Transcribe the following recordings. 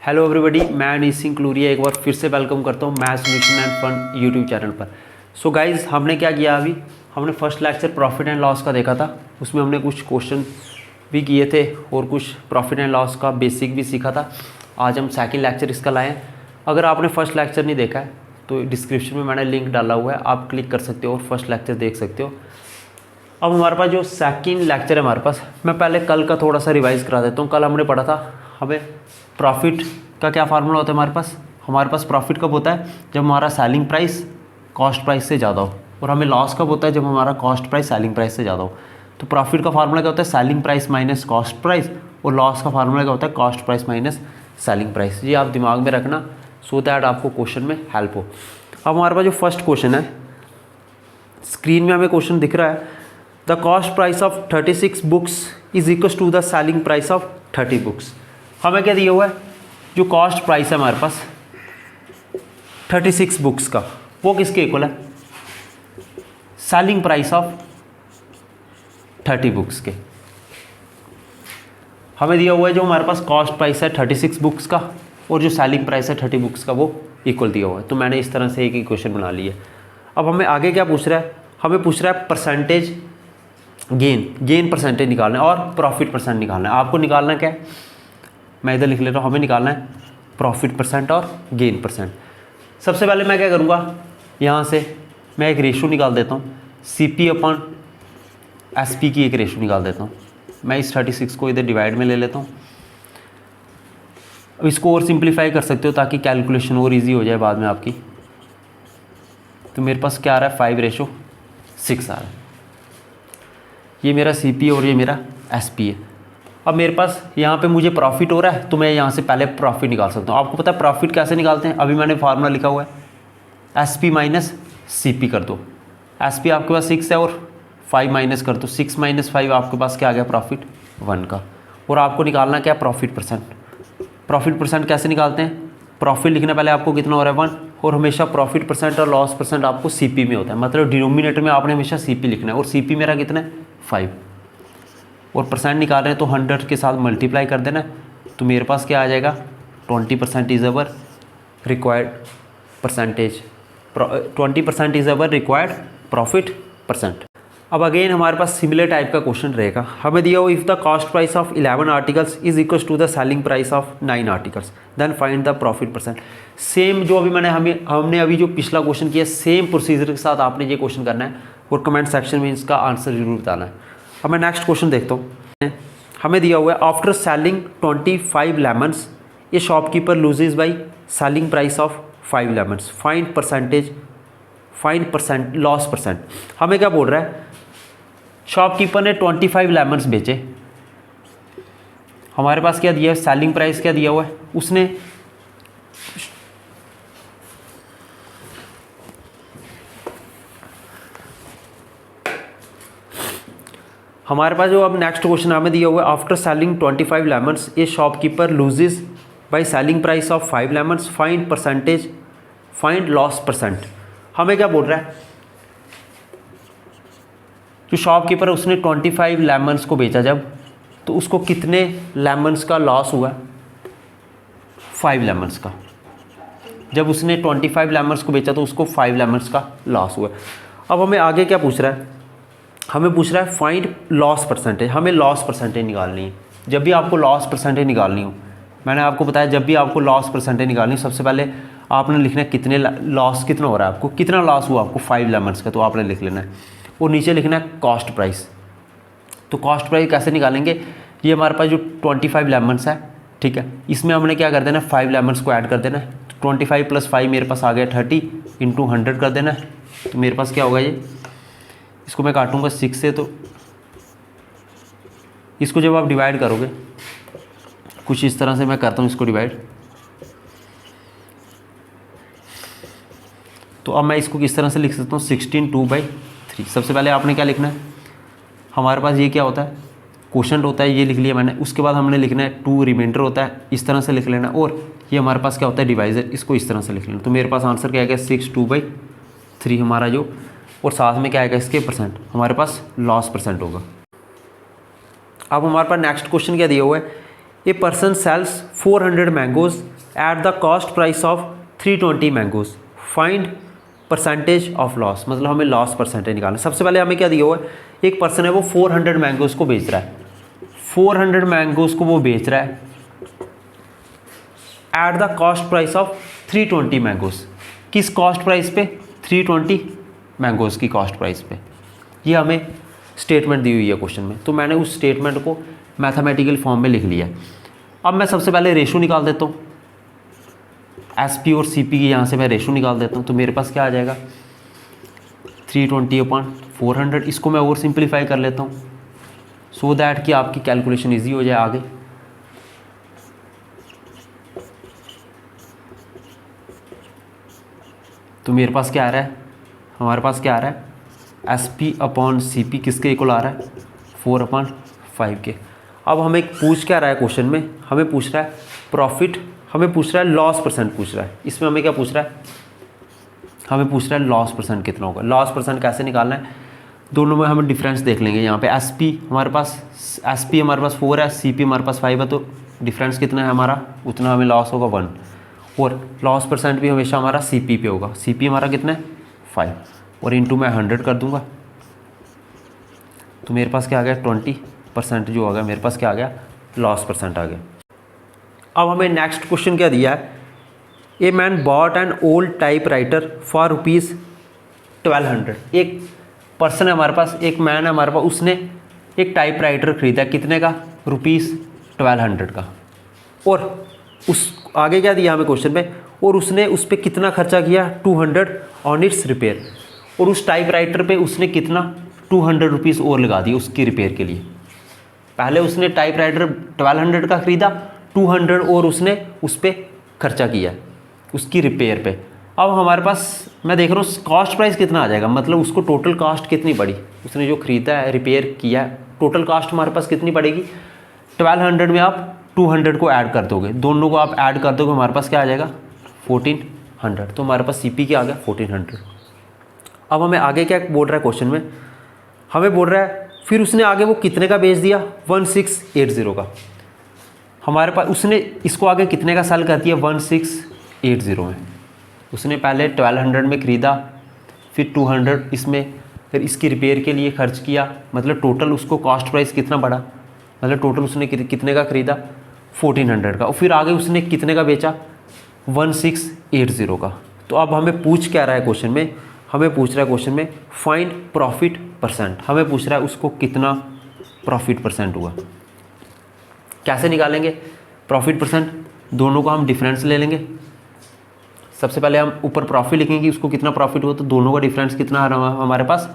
Hello everybody, मैं अनीस सिंह क्लूरिया एक बार फिर से वेलकम करता हूँ maths solution and fun YouTube channel पर। सो गाइज़, हमने क्या किया अभी, हमने first lecture profit and loss का देखा था। उसमें हमने कुछ क्वेश्चन भी किए थे और कुछ प्रॉफिट एंड लॉस का बेसिक भी सीखा था। आज हम सेकंड लेक्चर इसका लाए हैं। अगर आपने फर्स्ट लेक्चर नहीं देखा है तो डिस्क्रिप्शन में मैंने लिंक डाला हुआ है, आप क्लिक कर सकते हो और फर्स्ट लेक्चर देख सकते हो। अब हमारे पास जो सेकंड लेक्चर है हमारे पास, मैं पहले कल का थोड़ा सा रिवाइज करा देता हूँ। कल हमने पढ़ा था हमें प्रॉफिट का क्या फार्मूला होता है। हमारे पास प्रॉफिट कब होता है, जब हमारा सेलिंग प्राइस कॉस्ट प्राइस से ज़्यादा हो, और हमें लॉस कब होता है, जब हमारा कॉस्ट प्राइस सेलिंग प्राइस से ज़्यादा हो। तो प्रॉफिट का फार्मूला क्या होता है, selling price minus cost price, और लॉस का फार्मूला क्या होता है, cost price minus selling price. ये आप दिमाग में रखना सो दैट आपको क्वेश्चन में हेल्प हो। अब हमारे पास जो फर्स्ट क्वेश्चन है, स्क्रीन में हमें क्वेश्चन दिख रहा है, the cost price of 36 books is equal to the selling price of 30 books. हमें क्या दिया हुआ है, जो कॉस्ट प्राइस है हमारे पास 36 बुक्स का, वो किसके इक्वल है, सेलिंग प्राइस ऑफ 30 बुक्स के। हमें दिया हुआ है जो हमारे पास कॉस्ट प्राइस है 36 बुक्स का और जो सेलिंग प्राइस है 30 बुक्स का, वो इक्वल दिया हुआ है। तो मैंने इस तरह से एक इक्वेशन बना ली है। अब हमें आगे क्या पूछ रहा है, हमें पूछ रहा है परसेंटेज गेन परसेंटेज निकालना है और प्रॉफिट परसेंट निकालना है। आपको निकालना क्या है, मैं इधर लिख लेता हूँ, हमें निकालना है प्रॉफिट परसेंट और गेन परसेंट। सबसे पहले मैं क्या करूँगा, यहाँ से मैं एक रेशो निकाल देता हूँ, CP अपॉन SP की एक रेशो निकाल देता हूँ। मैं इस 36 को इधर डिवाइड में ले लेता हूँ। अब इसको और सिंप्लीफाई कर सकते हो ताकि कैलकुलेशन और ईजी हो जाए बाद में आपकी। तो मेरे पास क्या आ रहा है, 5:6 आ रहा है। ये मेरा CP और ये मेरा SP है। अब मेरे पास यहाँ पे मुझे प्रॉफिट हो रहा है, तो मैं यहाँ से पहले प्रॉफिट निकाल सकता हूँ। आपको पता है प्रॉफिट कैसे निकालते हैं, अभी मैंने फार्मूला लिखा हुआ है, SP माइनस CP कर दो। SP आपके पास 6 है और 5 माइनस कर दो, 6 माइनस 5 आपके पास क्या आ गया, प्रॉफिट 1 का। और आपको निकालना क्या, प्रॉफिट परसेंट। प्रॉफिट परसेंट कैसे निकालते हैं, प्रॉफिट लिखना पहले आपको कितना हो रहा है 1, और हमेशा प्रॉफिट परसेंट और लॉस परसेंट आपको CP में होता है, मतलब डिनोमिनेटर में आपने हमेशा CP लिखना है। और CP मेरा कितना है, 5, और परसेंट निकाल रहे हैं तो 100 के साथ मल्टीप्लाई कर देना। तो मेरे पास क्या आ जाएगा, 20% is our required percentage, 20% is our required profit percent. अब अगेन हमारे पास सिमिलर टाइप का क्वेश्चन रहेगा। हमें दिया हो, if the cost price of 11 articles is equal to the selling price of 9 articles, then find the profit percent. Same जो अभी हमने अभी जो पिछला क्वेश्चन किया, सेम प्रोसीजर के साथ आपने ये क्वेश्चन करना है और कमेंट सेक्शन में इसका आंसर जरूर बताना है। अब मैं नेक्स्ट क्वेश्चन देखता हूँ। हमें दिया हुआ है, आफ्टर सेलिंग 25 लेमन्स ये shopkeeper loses by selling price of 5 lemons, find percent loss percent. हमें क्या बोल रहा है, शॉपकीपर ने 25 लेमन्स बेचे, हमारे पास क्या दिया है, सेलिंग प्राइस क्या दिया हुआ है, उसने हमारे पास जो अब नेक्स्ट क्वेश्चन हमें दिया हुआ है, आफ्टर सेलिंग 25 लेमन्स ये shopkeeper loses by selling price of 5 lemons, find loss percent. हमें क्या बोल रहा है, जो शॉपकीपर है उसने 25 लेमन्स को बेचा जब, तो उसको कितने लेमन्स का लॉस हुआ, 5 लेमन्स का। जब उसने 25 लेमन्स को बेचा तो उसको 5 लेमन्स का लॉस हुआ। अब हमें आगे क्या पूछ रहा है, हमें पूछ रहा है फाइंड लॉस परसेंटेज। हमें लॉस परसेंटेज निकालनी है। जब भी आपको लॉस परसेंटेज निकालनी हो, मैंने आपको बताया जब भी आपको लॉस परसेंटेज निकालनी हो, सबसे पहले आपने लिखना है कितने लॉस कितना हो रहा है आपको, कितना लॉस हुआ आपको 5 लेमन्स का, तो आपने लिख लेना है। और नीचे लिखना है कॉस्ट प्राइस। तो कॉस्ट प्राइस कैसे निकालेंगे, ये हमारे पास जो 25 लेमन्स है, ठीक है, इसमें हमने क्या कर देना है, 5 लेमन्स को ऐड कर देना है। 25 + 5 मेरे पास आ गया 30, इंटू 100 कर देना है। तो मेरे पास क्या होगा, ये इसको मैं काटूंगा 6 से, तो इसको जब आप डिवाइड करोगे कुछ इस तरह से मैं करता हूँ इसको डिवाइड, तो अब मैं इसको किस तरह से लिख सकता हूँ, 16 2/3। सबसे पहले आपने क्या लिखना है, हमारे पास ये क्या होता है, क्वोशंट होता है, ये लिख लिया मैंने। उसके बाद हमने लिखना है 2 रिमाइंडर होता है, इस तरह से लिख लेना। और ये हमारे पास क्या होता है, डिवाइजर, इसको इस तरह से लिख लेना। तो मेरे पास आंसर क्या आएगा, 6 2/3 हमारा जो, और साथ में क्या आएगा इसके परसेंट, हमारे पास लॉस परसेंट होगा। अब हमारे पास नेक्स्ट क्वेश्चन क्या दिया हुआ है, a person sells 400 mangoes at the cost price of 320 mangoes find percentage of loss, मतलब हमें लॉस परसेंटेज निकालना। सबसे पहले हमें क्या दिया हुआ है, एक पर्सन है वो 400 मैंगोज को बेच रहा है, 400 मैंगोज को वो बेच रहा है eight the cost price of 320 mangoes. किस कॉस्ट प्राइस पे? 320 मैंगोज की कॉस्ट प्राइस पे। ये हमें स्टेटमेंट दी हुई है क्वेश्चन में, तो मैंने उस स्टेटमेंट को मैथमेटिकल फॉर्म में लिख लिया है। अब मैं सबसे पहले रेशो निकाल देता हूँ, एसपी और सीपी की यहाँ से मैं रेशो निकाल देता हूँ। तो मेरे पास क्या आ जाएगा, 320/400। इसको मैं और सिंप्लीफाई कर लेता हूँ सो दैट कि आपकी कैलकुलेशन इजी हो जाए आगे। तो मेरे पास क्या आ रहा है, हमारे पास क्या आ रहा है, SP/CP किसके इक्वल आ रहा है, 4/5 के। अब हमें पूछ क्या रहा है क्वेश्चन में, हमें पूछ रहा है प्रॉफिट, हमें पूछ रहा है लॉस परसेंट पूछ रहा है। इसमें हमें क्या पूछ रहा है, हमें पूछ रहा है लॉस परसेंट कितना होगा। लॉस परसेंट कैसे निकालना है, दोनों में हम डिफरेंस देख लेंगे। यहाँ पे SP हमारे पास 4 है, CP हमारे पास 5 है, तो डिफरेंस कितना है हमारा, उतना हमें लॉस होगा 1। और लॉस परसेंट भी हमेशा हमारा CP पे होगा। CP हमारा कितना है 5, और इंटू मैं 100 कर दूंगा, तो मेरे पास क्या आ गया 20% जो आ गया, मेरे पास क्या आ गया, लॉस परसेंट आ गया। अब हमें नेक्स्ट क्वेश्चन क्या दिया है, a man bot an old type writer for ₹1200। एक पर्सन है हमारे पास, एक मैन है हमारे पास, उसने एक टाइप राइटर खरीदा, कितने का, ₹1200 का। और उस आगे क्या दिया हमें क्वेश्चन में, और उसने उस पर कितना खर्चा किया, 200 ऑन इट्स रिपेयर। और उस टाइप राइटर पे उसने कितना, 200 रुपीज़ और लगा दिए उसकी रिपेयर के लिए। पहले उसने टाइप राइटर 1200 का ख़रीदा, 200 और उसने उस पर खर्चा किया उसकी रिपेयर पे। अब हमारे पास मैं देख रहा हूँ कॉस्ट प्राइस कितना आ जाएगा, मतलब उसको टोटल कॉस्ट कितनी पड़ी, उसने जो ख़रीदा है रिपेयर किया है, टोटल कॉस्ट हमारे पास कितनी पड़ेगी। 1200 में आप 200 को ऐड कर दोगे, दोनों को आप ऐड कर दोगे, हमारे पास क्या आ जाएगा 1400। तो हमारे पास CP क्या आ गया 1400। अब हमें आगे क्या बोल रहा है क्वेश्चन में, हमें बोल रहा है फिर उसने आगे वो कितने का बेच दिया, 1680 का। हमारे पास उसने इसको आगे कितने का सेल कर दिया, 1680 में। उसने पहले 1200 में ख़रीदा, फिर 200 इसमें, फिर इसकी रिपेयर के लिए खर्च किया, मतलब टोटल उसको कॉस्ट प्राइस कितना पड़ा, मतलब टोटल उसने कितने का ख़रीदा 1400 का, और फिर आगे उसने कितने का बेचा 1680 का। तो अब हमें पूछ क्या रहा है क्वेश्चन में, हमें पूछ रहा है क्वेश्चन में फाइंड प्रॉफिट परसेंट। हमें पूछ रहा है उसको कितना प्रॉफिट परसेंट हुआ। कैसे निकालेंगे प्रॉफिट परसेंट, दोनों को हम डिफरेंस ले लेंगे। सबसे पहले हम ऊपर प्रॉफिट लिखेंगे कि उसको कितना प्रॉफिट हुआ, तो दोनों का डिफरेंस कितना आ रहा है हमारे पास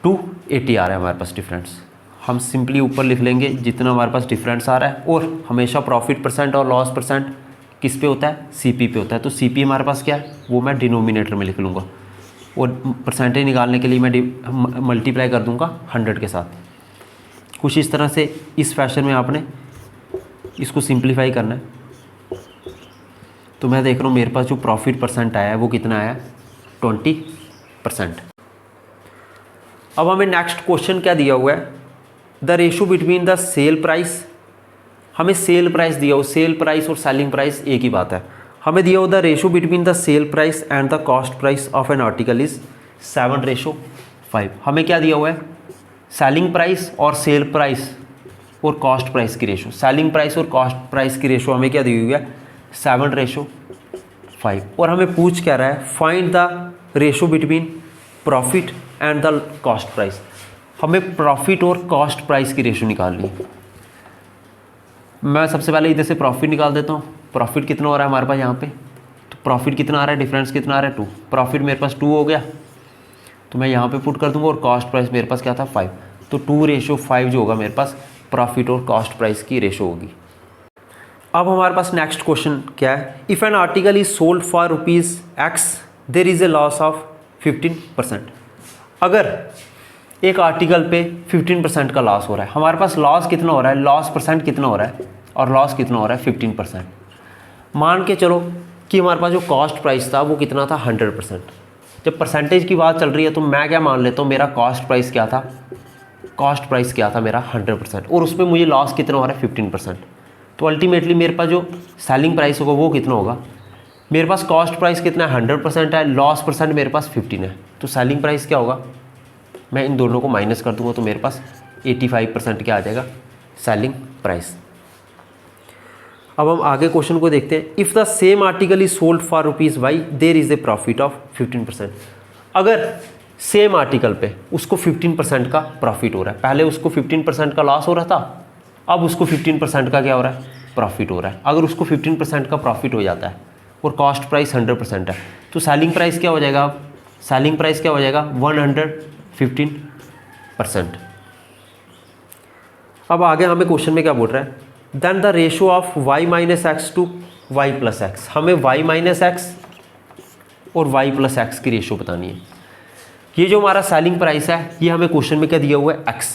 280 आ रहा है हमारे पास डिफरेंस। हम सिंपली ऊपर लिख लेंगे जितना हमारे पास डिफरेंस आ रहा है, और हमेशा प्रॉफिट परसेंट और लॉस परसेंट किस पे होता है, CP पे होता है। तो CP हमारे पास क्या है, वो मैं डिनोमिनेटर में लिख लूँगा, और परसेंटेज निकालने के लिए मैं मल्टीप्लाई कर दूँगा 100 के साथ। कुछ इस तरह से इस फैशन में आपने इसको सिंप्लीफाई करना है। तो मैं देख रहा हूँ मेरे पास जो प्रॉफिट परसेंट आया है वो कितना आया, 20%। अब हमें नेक्स्ट क्वेश्चन क्या दिया हुआ है, the ratio between the sale price. हमें सेल प्राइस दिया हो, सेल प्राइस और सेलिंग प्राइस एक ही बात है। हमें दिया हो the ratio between the sale price and the cost price of N article is 7:5। हमें क्या दिया हुआ है, सेलिंग प्राइस और सेल प्राइस और कॉस्ट प्राइस की रेशो। सेलिंग प्राइस और कॉस्ट प्राइस की रेशो हमें क्या दी हुई है, 7:5। और हमें पूछ क्या रहा है, find the ratio between profit and the cost price. हमें प्रॉफिट और कॉस्ट प्राइस की रेशो निकालनी है। मैं सबसे पहले इधर से प्रॉफिट निकाल देता हूँ। प्रॉफिट कितना हो रहा है हमारे पास यहाँ पे, तो प्रॉफिट कितना आ रहा है, डिफरेंस कितना आ रहा है 2। प्रॉफिट मेरे पास 2 हो गया, तो मैं यहाँ पे पुट कर दूँगा, और कॉस्ट प्राइस मेरे पास क्या था 5। तो 2:5 जो होगा मेरे पास प्रॉफिट और कॉस्ट प्राइस की रेशो होगी। अब हमारे पास नेक्स्ट क्वेश्चन क्या है, if an article is sold for ₹X there is a loss of 15%। अगर एक आर्टिकल पे 15% का लॉस हो रहा है, हमारे पास लॉस कितना हो रहा है, लॉस परसेंट कितना हो रहा है, और लॉस कितना हो रहा है 15%। मान के चलो कि हमारे पास जो कॉस्ट प्राइस था वो कितना था 100%। जब परसेंटेज की बात चल रही है तो मैं क्या मान लेता हूँ, मेरा कॉस्ट प्राइस क्या था, कॉस्ट प्राइस क्या था मेरा 100%, और उसमें मुझे लॉस कितना हो रहा है 15%। तो तो अल्टीमेटली मेरे पास जो सेलिंग प्राइस होगा वो कितना होगा, मेरे पास कॉस्ट प्राइस कितना है 100% है, लॉस परसेंट मेरे पास 15 है, तो सेलिंग प्राइस क्या होगा, मैं इन दोनों को माइनस कर दूंगा तो मेरे पास 85% क्या आ जाएगा, सेलिंग प्राइस। अब हम आगे क्वेश्चन को देखते हैं। If the same article is sold for rupees Y there is a profit of 15%। अगर सेम आर्टिकल पे उसको 15% का प्रॉफिट हो रहा है, पहले उसको 15% का लॉस हो रहा था, अब उसको 15% का क्या हो रहा है, प्रॉफिट हो रहा है। अगर उसको 15% का प्रॉफिट हो जाता है और कॉस्ट प्राइस 100% है, तो सेलिंग प्राइस क्या हो जाएगा, अब सेलिंग प्राइस क्या हो जाएगा 115%। अब आगे हमें क्वेश्चन में क्या बोल रहा है, then the ratio of y minus x to y plus x. हमें y माइनस एक्स और y प्लस एक्स की रेशो बतानी है। ये जो हमारा सेलिंग प्राइस है ये हमें क्वेश्चन में क्या दिया हुआ है, x,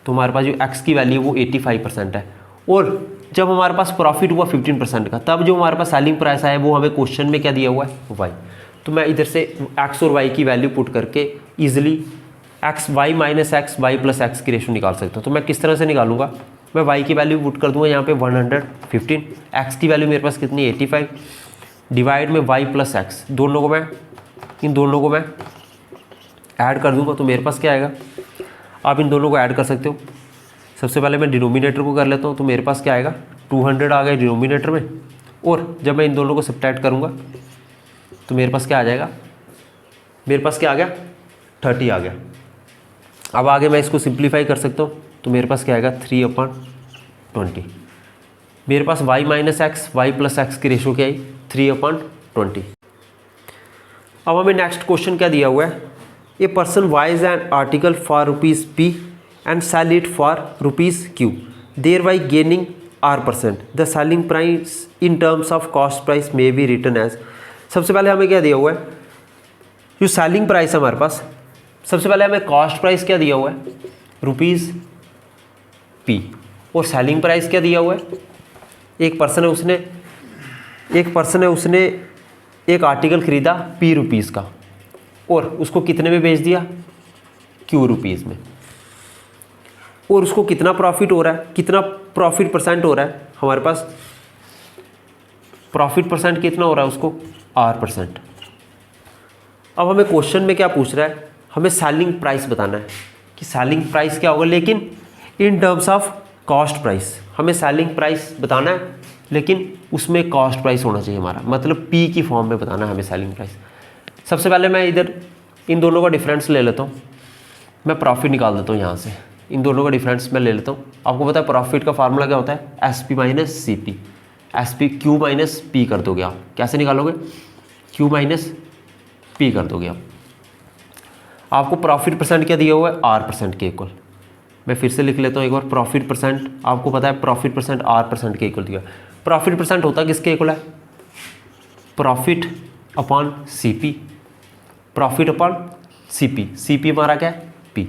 तो हमारे पास जो x की वैल्यू वो 85% है, और जब हमारे पास प्रॉफिट हुआ 15% का, तब जो हमारे पास सेलिंग प्राइस आया वो हमें क्वेश्चन में क्या दिया हुआ है, y। तो मैं इधर से x और y की वैल्यू पुट करके easily x y minus x y plus x की रेशो निकाल सकता हूँ। तो मैं किस तरह से निकालूंगा, मैं y की वैल्यू पुट कर दूंगा यहाँ पे 115, x की वैल्यू मेरे पास कितनी 85, डिवाइड में y प्लस एक्स, दोनों को मैं इन दोनों को मैं ऐड कर दूंगा तो मेरे पास क्या आएगा, आप इन दोनों को ऐड कर सकते हो। सबसे पहले मैं डिनोमिनेटर को कर लेता हूँ, तो मेरे पास क्या आएगा 200 आ गया डिनोमिनेटर में, और जब मैं इन दोनों को सब्ट्रैक्ट करूँगा तो मेरे पास क्या आ जाएगा, मेरे पास क्या आ गया 30 आ गया। अब आगे मैं इसको सिंप्लीफाई कर सकता हूँ, तो मेरे पास क्या आएगा 3/20। मेरे पास y minus x y plus x की रेशो क्या आई 3/20। अब हमें नेक्स्ट क्वेश्चन क्या दिया हुआ है, a person buys an article for rupees p and sell it for rupees q, thereby gaining r%। The selling price in terms of cost price may be written as. सबसे पहले हमें क्या दिया हुआ है, जो सेलिंग प्राइस है हमारे पास, सबसे पहले हमें कॉस्ट प्राइस क्या दिया हुआ है रुपीज़ p, और सेलिंग प्राइस क्या दिया हुआ है, एक पर्सन है उसने एक आर्टिकल खरीदा p रुपीज़ का और उसको कितने में बेच दिया q रुपीज़ में, और उसको कितना प्रॉफिट हो रहा है, कितना प्रॉफिट परसेंट हो रहा है, हमारे पास प्रॉफिट परसेंट कितना हो रहा है उसको r%। अब हमें क्वेश्चन में क्या पूछ रहा है, हमें सेलिंग प्राइस बताना है कि सेलिंग प्राइस क्या होगा, लेकिन इन टर्म्स ऑफ कॉस्ट प्राइस। हमें सेलिंग प्राइस बताना है लेकिन उसमें कॉस्ट प्राइस होना चाहिए हमारा, मतलब p की फॉर्म में बताना है हमें सेलिंग प्राइस। सबसे पहले मैं इधर इन दोनों का डिफरेंस ले लेता हूँ, मैं प्रॉफिट निकाल देता हूँ यहाँ से, इन दोनों का डिफरेंस मैं ले लेता हूँ। आपको पता है प्रॉफिट का फार्मूला क्या होता है, SP minus CP, SP Q minus P कर दोगे आप। कैसे निकालोगे, Q माइनस P कर दोगे आप। आपको प्रॉफिट परसेंट क्या दिया हुआ है R% के इक्वल। मैं फिर से लिख लेता हूँ एक बार, प्रॉफिट परसेंट, आपको पता है प्रॉफिट परसेंट R% के इक्वल दिया। प्रॉफिट परसेंट होता किसके इक्वल है, profit upon CP, profit upon CP, CP हमारा क्या है P,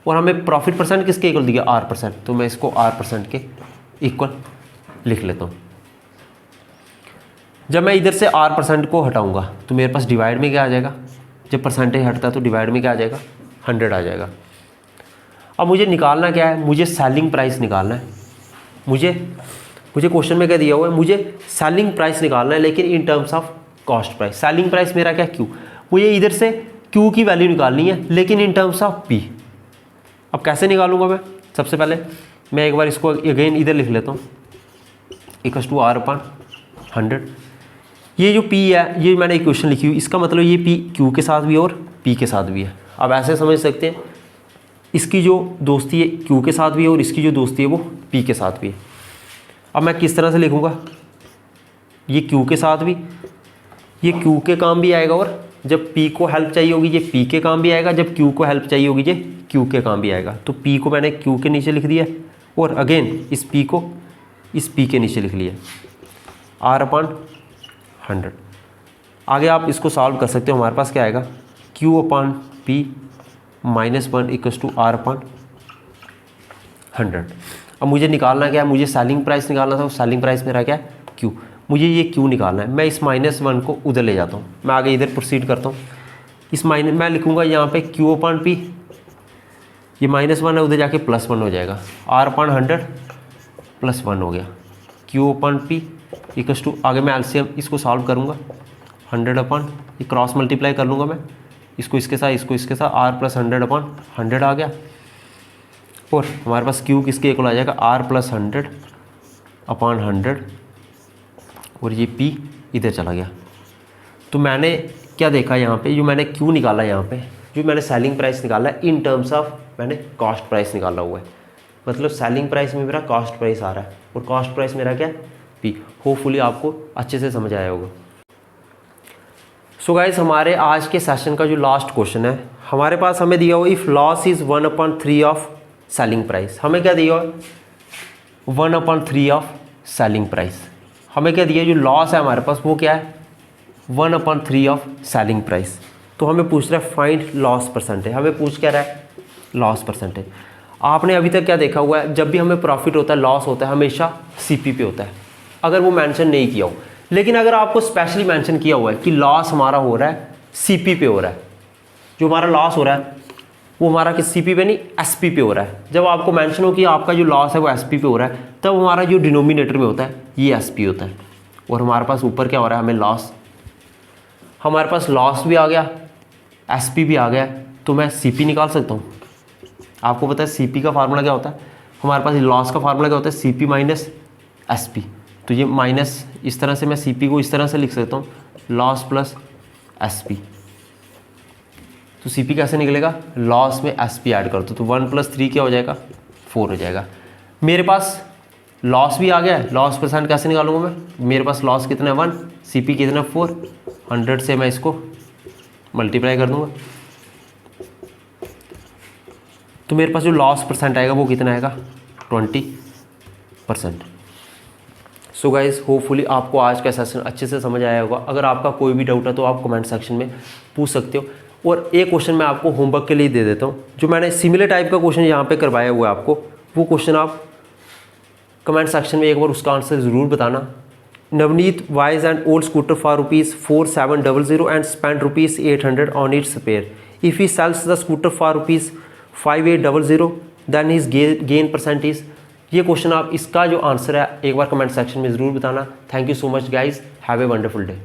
और हमें प्रॉफिट परसेंट किसके इक्वल दिया R%, तो मैं इसको R% के इक्वल लिख लेता हूँ। जब मैं इधर से R% को हटाऊंगा तो मेरे पास डिवाइड में क्या आ जाएगा, जब परसेंटेज हटता है तो डिवाइड में क्या आ जाएगा 100 आ जाएगा। अब मुझे निकालना क्या है, मुझे सेलिंग प्राइस निकालना है। मुझे क्वेश्चन में क्या दिया हुआ है, मुझे सेलिंग प्राइस निकालना है लेकिन इन terms of cost price. Selling price मेरा क्या Q, मुझे इधर से Q की वैल्यू निकालनी है लेकिन इन टर्म्स ऑफ P। अब कैसे निकालूंगा मैं, सबसे पहले मैं एक बार इसको अगेन इधर लिख लेता हूँ, इक्वल्स टू R/100। ये जो P है, ये मैंने इक्वेशन लिखी हुई, इसका मतलब ये P Q के साथ भी है और P के साथ भी है। अब ऐसे समझ सकते हैं, इसकी जो दोस्ती है Q के साथ भी है और इसकी जो दोस्ती है वो P के साथ भी है। अब मैं किस तरह से लिखूँगा, ये Q के साथ भी, ये Q के काम भी आएगा, और जब P को हेल्प चाहिए होगी ये P के काम भी आएगा, जब Q को हेल्प चाहिए होगी ये Q के काम भी आएगा। तो P को मैंने Q के नीचे लिख दिया और अगेन इस P को इस P के नीचे लिख लिया, R/100। आगे आप इसको सॉल्व कर सकते हो, हमारे पास क्या आएगा Q/P -1 = R/100। अब मुझे निकालना क्या है, मुझे सेलिंग प्राइस निकालना था, सेलिंग प्राइस मेरा क्या है Q, मुझे ये Q निकालना है। मैं इस -1 को उधर ले जाता हूँ, मैं आगे इधर प्रोसीड करता हूँ। इस मैं लिखूँगा यहाँ पे Q/P, ये -1 है, उधर जाके +1 हो जाएगा, R/100 +1 हो गया। Q अपन P इक्वल्स टू, आगे मैं एलसीएम इसको सॉल्व करूँगा, 100 अपन ये क्रॉस मल्टीप्लाई कर लूँगा मैं, इसको इसके साथ इसको इसके साथ, R प्लस 100 अपन 100 आ गया, और हमारे पास Q किसके इक्वल आ जाएगा, R प्लस 100 अपॉन 100, और ये P इधर चला गया। तो मैंने क्या देखा यहाँ पे, जो मैंने Q निकाला यहाँ पे, जो मैंने सेलिंग प्राइस निकाला है इन टर्म्स ऑफ मैंने कॉस्ट प्राइस निकाला हुआ है, मतलब सेलिंग प्राइस में मेरा कॉस्ट प्राइस आ रहा है और कॉस्ट प्राइस मेरा क्या है, P। होपफुली आपको अच्छे से समझ आया होगा। सो गाइस, हमारे आज के सेशन का जो लास्ट क्वेश्चन है हमारे पास, हमें दिया हुआ if loss is 1/3 of selling price. हमें क्या दिया हुआ, 1/3 ऑफ सेलिंग प्राइस। हमें क्या दिया, जो लॉस है हमारे पास वो क्या है, 1/3 ऑफ सेलिंग प्राइस। तो हमें पूछ रहा है फाइंड लॉस परसेंटेज, हमें पूछ क्या रहा है, लॉस परसेंटेज। आपने अभी तक क्या देखा हुआ है, जब भी हमें प्रॉफिट होता है, लॉस होता है, हमेशा सीपी पे होता है, अगर वो मेंशन नहीं किया हो। लेकिन अगर आपको स्पेशली मेंशन किया हुआ है कि लॉस हमारा हो रहा है सीपी पे हो रहा है, जो हमारा लॉस हो रहा है वो हमारा किस सीपी पे नहीं, एसपी पे हो रहा है, जब आपको मेंशन हो कि आपका जो लॉस है वो एसपी पे हो रहा है, तब हमारा जो डिनोमिनेटर में होता है ये एसपी होता है, और हमारे पास ऊपर क्या हो रहा है, हमें लॉस, हमारे पास लॉस भी आ गया, एसपी भी आ गया, तो मैं सीपी निकाल सकता हूँ। आपको पता है सीपी का फार्मूला क्या होता है, हमारे पास लॉस का फार्मूला क्या होता है, सीपी माइनस एसपी। तो ये माइनस, इस तरह से मैं सीपी को इस तरह से लिख सकता हूँ, लॉस प्लस एसपी। तो सीपी कैसे निकलेगा, लॉस में एसपी ऐड कर दो, तो 1 + 3 क्या हो जाएगा, 4 हो जाएगा। मेरे पास लॉस भी आ गया है, लॉस परसेंट कैसे निकालूंगा मैं, मेरे पास लॉस कितना है 1, सीपी कितना 4, 100 से मैं इसको मल्टीप्लाई कर दूंगा, तो मेरे पास जो लॉस परसेंट आएगा वो कितना आएगा, 20%। सो गाइज, होपफुली आपको आज का सेशन अच्छे से समझ आया होगा। अगर आपका कोई भी डाउट है तो आप कमेंट सेक्शन में पूछ सकते हो। और एक क्वेश्चन मैं आपको होमवर्क के लिए दे देता हूँ, जो मैंने सिमिलर टाइप का क्वेश्चन यहाँ पे करवाया हुआ है आपको, वो क्वेश्चन आप कमेंट सेक्शन में एक बार उसका आंसर ज़रूर बताना। Navneet buys an old scooter for ₹4700 and spent ₹800 on its repair. If he sells the scooter for ₹5800, then his gain percent is। ये क्वेश्चन आप इसका जो आंसर है एक बार कमेंट सेक्शन में ज़रूर बताना। Thank you so much guys, have a wonderful day.